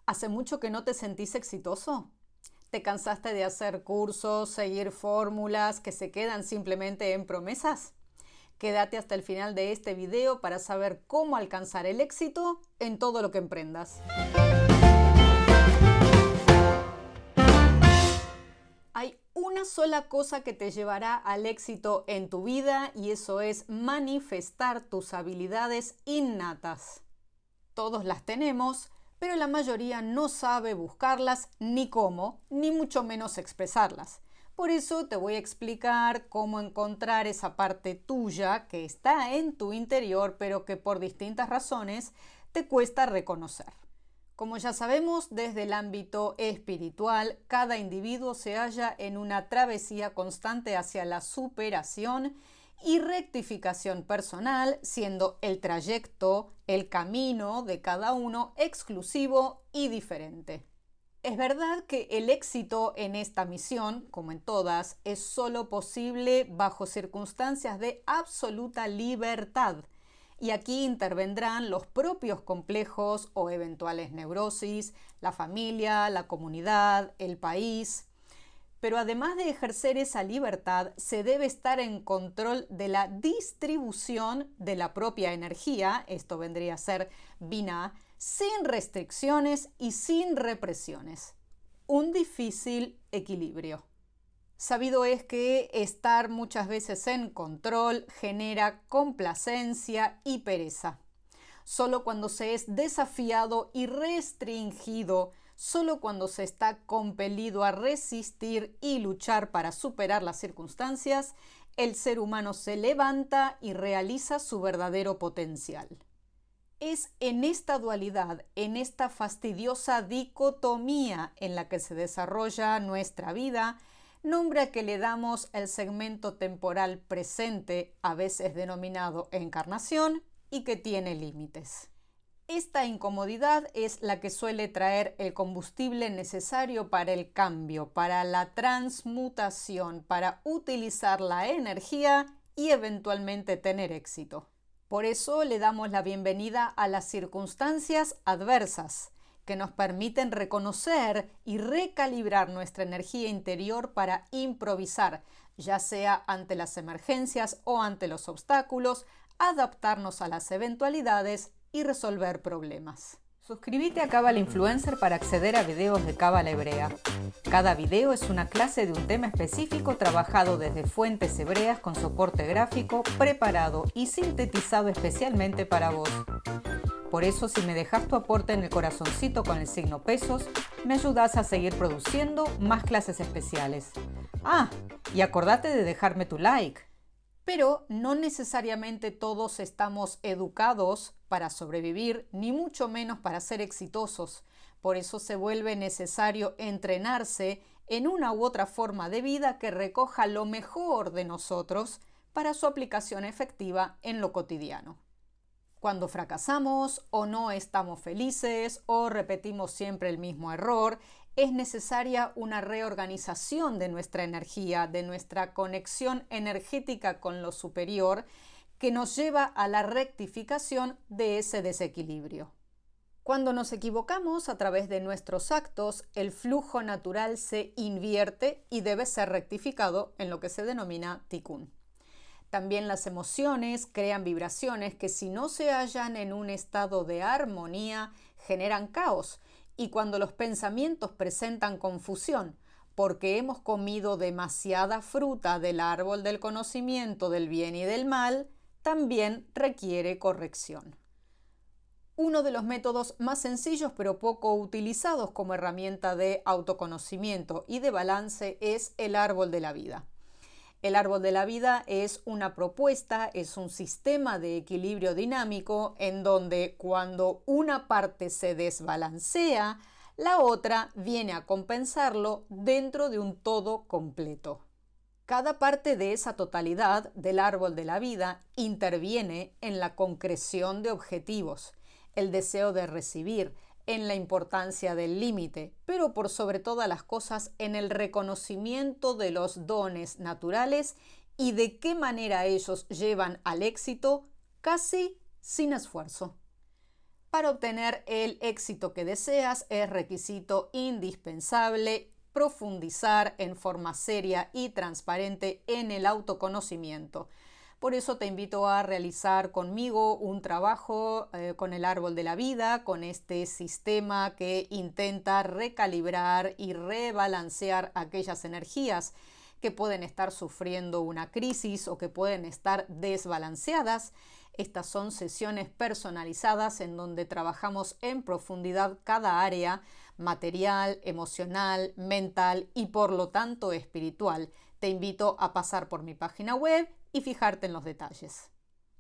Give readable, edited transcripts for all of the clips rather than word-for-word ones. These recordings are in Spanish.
¿Hace mucho que no te sentís exitoso? ¿Te cansaste de hacer cursos, seguir fórmulas que se quedan simplemente en promesas? Quédate hasta el final de este video para saber cómo alcanzar el éxito en todo lo que emprendas. Hay una sola cosa que te llevará al éxito en tu vida y eso es manifestar tus habilidades innatas. Todos las tenemos, pero la mayoría no sabe buscarlas ni cómo, ni mucho menos expresarlas. Por eso te voy a explicar cómo encontrar esa parte tuya que está en tu interior, pero que por distintas razones te cuesta reconocer. Como ya sabemos, desde el ámbito espiritual, cada individuo se halla en una travesía constante hacia la superación y rectificación personal, siendo el trayecto, el camino de cada uno exclusivo y diferente. Es verdad que el éxito en esta misión, como en todas, es solo posible bajo circunstancias de absoluta libertad. Y aquí intervendrán los propios complejos o eventuales neurosis, la familia, la comunidad, el país. Pero además de ejercer esa libertad, se debe estar en control de la distribución de la propia energía, esto vendría a ser Binah, sin restricciones y sin represiones. Un difícil equilibrio. Sabido es que estar muchas veces en control genera complacencia y pereza. Solo cuando se es desafiado y restringido, solo cuando se está compelido a resistir y luchar para superar las circunstancias, el ser humano se levanta y realiza su verdadero potencial. Es en esta dualidad, en esta fastidiosa dicotomía en la que se desarrolla nuestra vida, nombre que le damos el segmento temporal presente, a veces denominado encarnación, y que tiene límites. Esta incomodidad es la que suele traer el combustible necesario para el cambio, para la transmutación, para utilizar la energía y eventualmente tener éxito. Por eso le damos la bienvenida a las circunstancias adversas, que nos permiten reconocer y recalibrar nuestra energía interior para improvisar, ya sea ante las emergencias o ante los obstáculos, adaptarnos a las eventualidades y resolver problemas. Suscríbete a Cábala Influencer para acceder a videos de Cábala hebrea. Cada video es una clase de un tema específico trabajado desde fuentes hebreas con soporte gráfico, preparado y sintetizado especialmente para vos. Por eso, si me dejas tu aporte en el corazoncito con el signo pesos, me ayudas a seguir produciendo más clases especiales. Y acordate de dejarme tu like. Pero no necesariamente todos estamos educados para sobrevivir, ni mucho menos para ser exitosos. Por eso se vuelve necesario entrenarse en una u otra forma de vida que recoja lo mejor de nosotros para su aplicación efectiva en lo cotidiano. Cuando fracasamos o no estamos felices o repetimos siempre el mismo error, es necesaria una reorganización de nuestra energía, de nuestra conexión energética con lo superior, que nos lleva a la rectificación de ese desequilibrio. Cuando nos equivocamos a través de nuestros actos, el flujo natural se invierte y debe ser rectificado en lo que se denomina tikkun. También las emociones crean vibraciones que, si no se hallan en un estado de armonía, generan caos. Y cuando los pensamientos presentan confusión, porque hemos comido demasiada fruta del árbol del conocimiento del bien y del mal, también requiere corrección. Uno de los métodos más sencillos pero poco utilizados como herramienta de autoconocimiento y de balance es el árbol de la vida. El árbol de la vida es una propuesta, es un sistema de equilibrio dinámico en donde cuando una parte se desbalancea, la otra viene a compensarlo dentro de un todo completo. Cada parte de esa totalidad del árbol de la vida interviene en la concreción de objetivos, el deseo de recibir, en la importancia del límite, pero por sobre todas las cosas en el reconocimiento de los dones naturales y de qué manera ellos llevan al éxito casi sin esfuerzo. Para obtener el éxito que deseas es requisito indispensable profundizar en forma seria y transparente en el autoconocimiento. Por eso te invito a realizar conmigo un trabajo con el árbol de la vida, con este sistema que intenta recalibrar y rebalancear aquellas energías que pueden estar sufriendo una crisis o que pueden estar desbalanceadas. Estas son sesiones personalizadas en donde trabajamos en profundidad cada área material, emocional, mental y por lo tanto espiritual. Te invito a pasar por mi página web y fijarte en los detalles.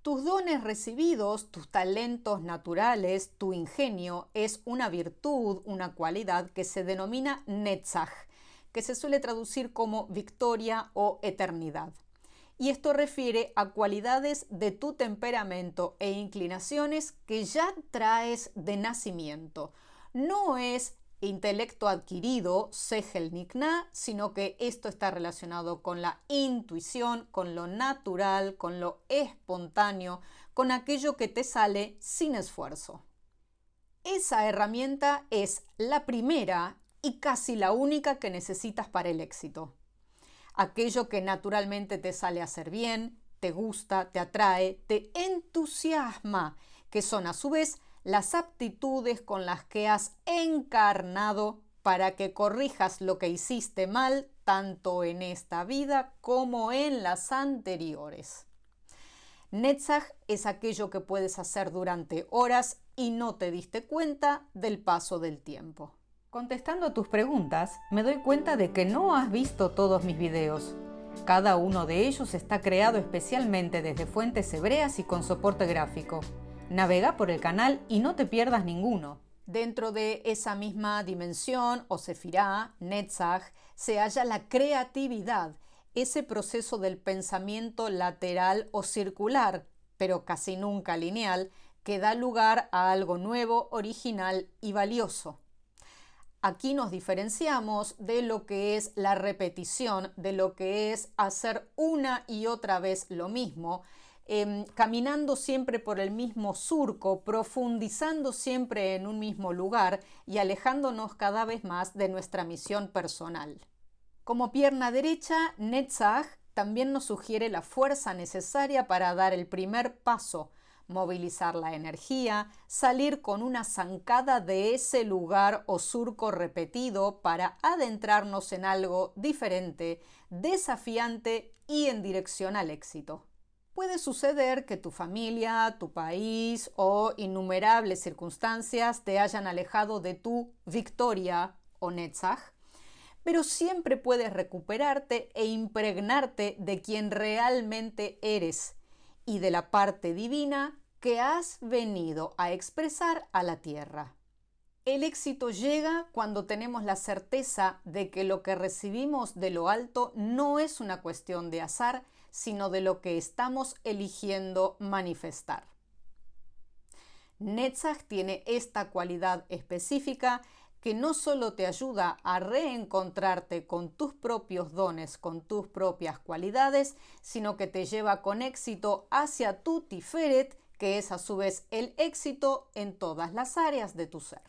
Tus dones recibidos, tus talentos naturales, tu ingenio es una virtud, una cualidad que se denomina Netzach, que se suele traducir como victoria o eternidad. Y esto refiere a cualidades de tu temperamento e inclinaciones que ya traes de nacimiento. No es intelecto adquirido, Sehel Nikna, sino que esto está relacionado con la intuición, con lo natural, con lo espontáneo, con aquello que te sale sin esfuerzo. Esa herramienta es la primera y casi la única que necesitas para el éxito. Aquello que naturalmente te sale a hacer bien, te gusta, te atrae, te entusiasma, que son a su vez las aptitudes con las que has encarnado para que corrijas lo que hiciste mal, tanto en esta vida como en las anteriores. Netzach es aquello que puedes hacer durante horas y no te diste cuenta del paso del tiempo. Contestando a tus preguntas, me doy cuenta de que no has visto todos mis videos. Cada uno de ellos está creado especialmente desde fuentes hebreas y con soporte gráfico. Navega por el canal y no te pierdas ninguno. Dentro de esa misma dimensión o sefirá, Netzach, se halla la creatividad, ese proceso del pensamiento lateral o circular, pero casi nunca lineal, que da lugar a algo nuevo, original y valioso. Aquí nos diferenciamos de lo que es la repetición, de lo que es hacer una y otra vez lo mismo, caminando siempre por el mismo surco, profundizando siempre en un mismo lugar y alejándonos cada vez más de nuestra misión personal. Como pierna derecha, Netzach también nos sugiere la fuerza necesaria para dar el primer paso, movilizar la energía, salir con una zancada de ese lugar o surco repetido para adentrarnos en algo diferente, desafiante y en dirección al éxito. Puede suceder que tu familia, tu país o innumerables circunstancias te hayan alejado de tu victoria o Netzach, pero siempre puedes recuperarte e impregnarte de quien realmente eres y de la parte divina que has venido a expresar a la tierra. El éxito llega cuando tenemos la certeza de que lo que recibimos de lo alto no es una cuestión de azar, sino de lo que estamos eligiendo manifestar. Netzach tiene esta cualidad específica que no solo te ayuda a reencontrarte con tus propios dones, con tus propias cualidades, sino que te lleva con éxito hacia tu Tiferet, que es a su vez el éxito en todas las áreas de tu ser.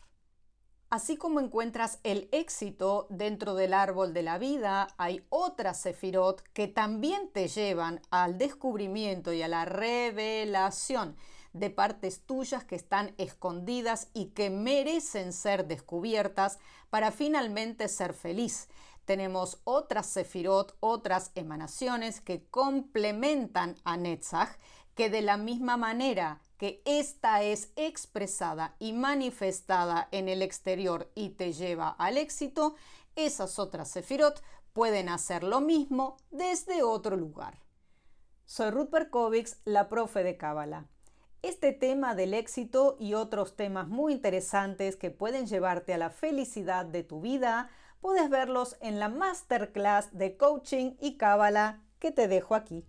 Así como encuentras el éxito dentro del árbol de la vida, hay otras sefirot que también te llevan al descubrimiento y a la revelación de partes tuyas que están escondidas y que merecen ser descubiertas para finalmente ser feliz. Tenemos otras sefirot, otras emanaciones que complementan a Netzach, que de la misma manera que esta es expresada y manifestada en el exterior y te lleva al éxito, esas otras sefirot pueden hacer lo mismo desde otro lugar. Soy Ruth Berkowitz, la profe de Cábala. Este tema del éxito y otros temas muy interesantes que pueden llevarte a la felicidad de tu vida, puedes verlos en la masterclass de coaching y cábala que te dejo aquí.